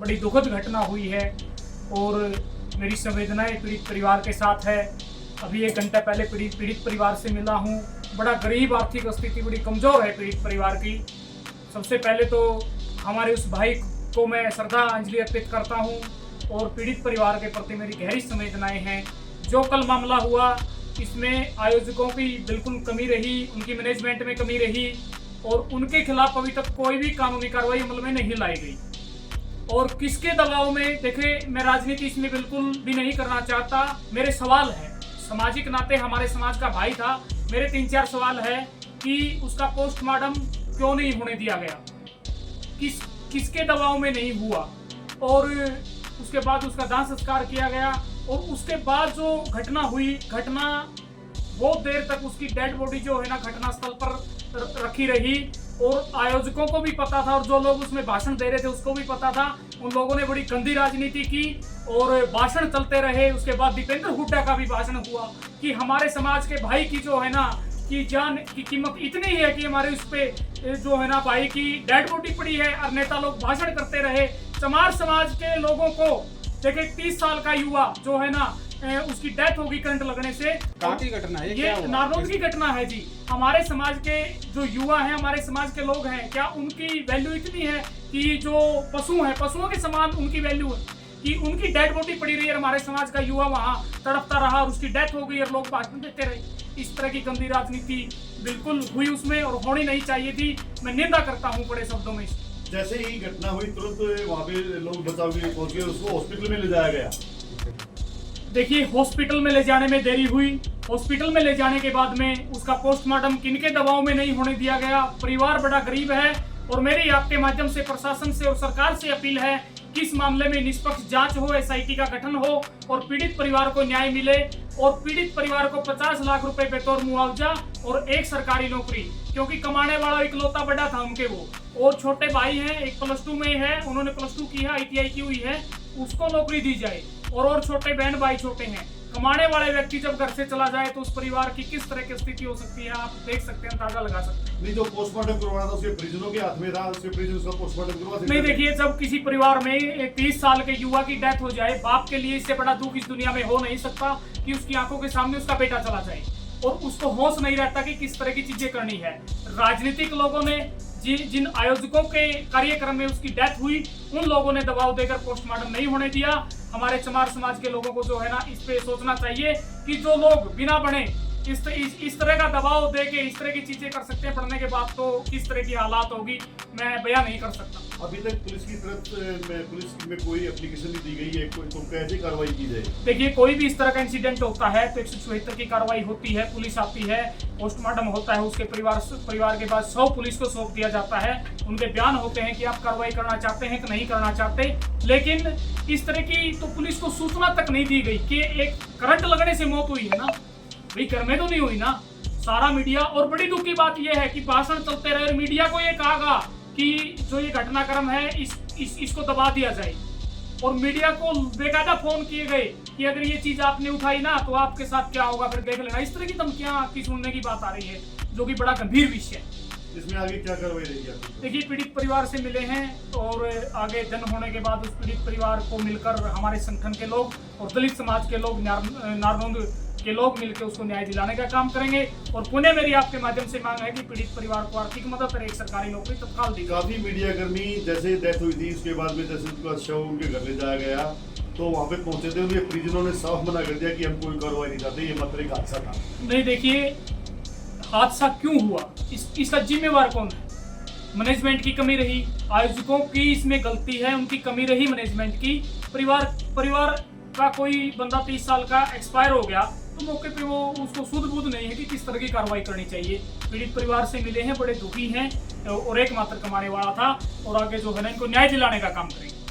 बड़ी दुखद घटना हुई है और मेरी संवेदनाएं पीड़ित परिवार के साथ है। अभी 1 घंटा पहले पीड़ित परिवार से मिला हूँ। बड़ा गरीब, आर्थिक स्थिति बड़ी कमज़ोर है पीड़ित परिवार की। सबसे पहले तो हमारे उस भाई को मैं श्रद्धांजलि अर्पित करता हूँ और पीड़ित परिवार के प्रति मेरी गहरी संवेदनाएं हैं। जो कल मामला हुआ इसमें आयोजकों की बिल्कुल कमी रही, उनकी मैनेजमेंट में कमी रही और उनके खिलाफ अभी तक कोई भी कानूनी कार्रवाई अमल में नहीं लाई गई। और किसके दबाव में, देखे मैं राजनीति इसमें बिल्कुल भी नहीं करना चाहता। मेरे सवाल है, सामाजिक नाते हमारे समाज का भाई था, मेरे 3-4 सवाल है कि उसका पोस्टमार्टम क्यों नहीं होने दिया गया, किसके दबाव में नहीं हुआ और उसके बाद उसका दाह संस्कार किया गया और उसके बाद जो घटना हुई, घटना बहुत देर तक उसकी डेड बॉडी जो है ना घटना स्थल पर रखी रही और आयोजकों को भी पता था और जो लोग उसमें भाषण दे रहे थे उसको भी पता था। उन लोगों ने बड़ी गंदी राजनीति की और भाषण चलते रहे। उसके बाद दीपेंद्र हुड्डा का भी भाषण हुआ कि हमारे समाज के भाई की जो है ना कि जान की कीमत इतनी है कि हमारे उस पे जो है ना भाई की डेड बॉडी पड़ी है और नेता लोग भाषण करते रहे। चमार समाज के लोगों को देखिए 30 साल का युवा जो है ना उसकी डेथ होगी करंट लगने से। कहाँ की घटना है ये नारनौंद की घटना है जी। हमारे समाज के जो युवा हैं, हमारे समाज के लोग हैं, क्या उनकी वैल्यू इतनी है कि जो पशु हैं, पशुओं के समान उनकी वैल्यू है कि उनकी डेड बॉडी पड़ी रही है, हमारे समाज का युवा वहाँ तड़पता रहा और उसकी डेथ हो गई और लोग भाषण देते रहे। इस तरह की गंदी राजनीति बिल्कुल हुई उसमें और होनी नहीं चाहिए थी। मैं निंदा करता हूँ बड़े शब्दों में। जैसे ही घटना हुई तुरंत वहाँ पे लोग बचाव के लिए पहुंच गए, उसको हॉस्पिटल में ले जाया गया। देखिए हॉस्पिटल में ले जाने में देरी हुई। हॉस्पिटल में ले जाने के बाद में उसका पोस्टमार्टम किनके दबाव में नहीं होने दिया गया। परिवार बड़ा गरीब है और मेरी आपके माध्यम से प्रशासन से और सरकार से अपील है कि इस मामले में निष्पक्ष जांच हो, SIT का गठन हो और पीड़ित परिवार को न्याय मिले और पीड़ित परिवार को 50 लाख रुपए बतौर मुआवजा और एक सरकारी नौकरी, क्योंकि कमाने वाला इकलौता बड़ा था उनके वो, और छोटे भाई हैं, एक +2 में है, उन्होंने +2 की है, ITI की हुई है, उसको नौकरी दी जाए और छोटे बहन भाई छोटे हैं। कमाने वाले व्यक्ति जब घर से चला जाए तो उस परिवार की किस तरह की स्थिति हो सकती है आप देख सकते हैं, अंदाजा लगा सकते हैं। नहीं, जो पोस्टमार्टम करवाना था उसके परिजनों के हाथ में था, उसके परिजन उसका पोस्टमार्टम करवा सकते। नहीं देखिए, जब किसी परिवार में 30 साल के युवा की डेथ हो जाए, बाप के लिए इससे बड़ा दुख इस दुनिया में हो नहीं सकता कि उसकी आंखों के सामने उसका बेटा चला जाए और उसको होश नहीं रहता कि किस तरह की चीजें करनी है। राजनीतिक लोगों ने जिन आयोजकों के कार्यक्रम में उसकी डेथ हुई, उन लोगों ने दबाव देकर पोस्टमार्टम नहीं होने दिया। हमारे चमार समाज के लोगों को जो है ना इस पे सोचना चाहिए कि जो लोग बिना पढ़े इस तरह का दबाव दे के इस तरह की चीजें कर सकते हैं, पढ़ने के बाद तो किस तरह की हालात होगी मैं बयां नहीं कर सकता। अभी तक पुलिस की तरफ पुलिस में कोई एप्लीकेशन नहीं दी गई है, तो कैसे कार्रवाई की जाए? देखिए, कोई भी इस तरह का इंसिडेंट होता है तो 174 की कार्रवाई होती है, पुलिस आती है, पोस्टमार्टम होता है, उसके परिवार के बाद 100 पुलिस को सौंप दिया जाता है। उनके बयान होते हैं कि आप कार्रवाई करना चाहते हैं कि नहीं करना चाहते, लेकिन इस तरह की तो पुलिस को सूचना तक नहीं दी गई कि एक करंट लगने से मौत हुई है ना भाई, घर में तो नहीं हुई ना। सारा मीडिया, और बड़ी दुख की बात यह है कि भाषण चलते रहे और मीडिया को ये कहा कि जो ये घटनाक्रम है इसको दबा दिया जाए और मीडिया को बेकायदा फोन किए गए कि अगर ये चीज आपने उठाई ना तो आपके साथ क्या होगा, फिर देख लेना। इस तरह की धमकियां की सुनने की बात आ रही है, जो कि बड़ा गंभीर विषय है। इसमें आगे क्या कार्रवाई रहेगी? देखिए, पीड़ित परिवार से मिले हैं और आगे जन्म होने के बाद उस पीड़ित परिवार को मिलकर हमारे संगठन के लोग और दलित समाज के लोग, नारनौंद के लोग मिलकर उसको न्याय दिलाने का काम करेंगे। और पुनः मेरी आपके माध्यम से मांग है कि पीड़ित परिवार को आर्थिक मदद और एक सरकारी नौकरी तत्काल दी। काफी मीडिया कर्मी जैसे डेथ हुई थी उसके बाद में जैसे उसका शव उनके घर ले जाया गया तो वहाँ पे पहुंचे थे, उनके परिजनों ने साफ मना कर दिया कि हम कोई कार्रवाई नहीं चाहते, ये मात्र एक हादसा था। नहीं, देखिए हादसा क्यों हुआ, इसका जिम्मेवार कौन है? मैनेजमेंट की कमी रही, आयोजकों की इसमें गलती है, उनकी कमी रही मैनेजमेंट की। परिवार का कोई बंदा 30 साल का एक्सपायर हो गया तो मौके पे वो उसको सुध बुध नहीं है कि किस तरह की कार्रवाई करनी चाहिए। पीड़ित परिवार से मिले हैं, बड़े दुखी हैं और एकमात्र कमाने वाला था और आगे जो है ना इनको न्याय दिलाने का काम करेंगे।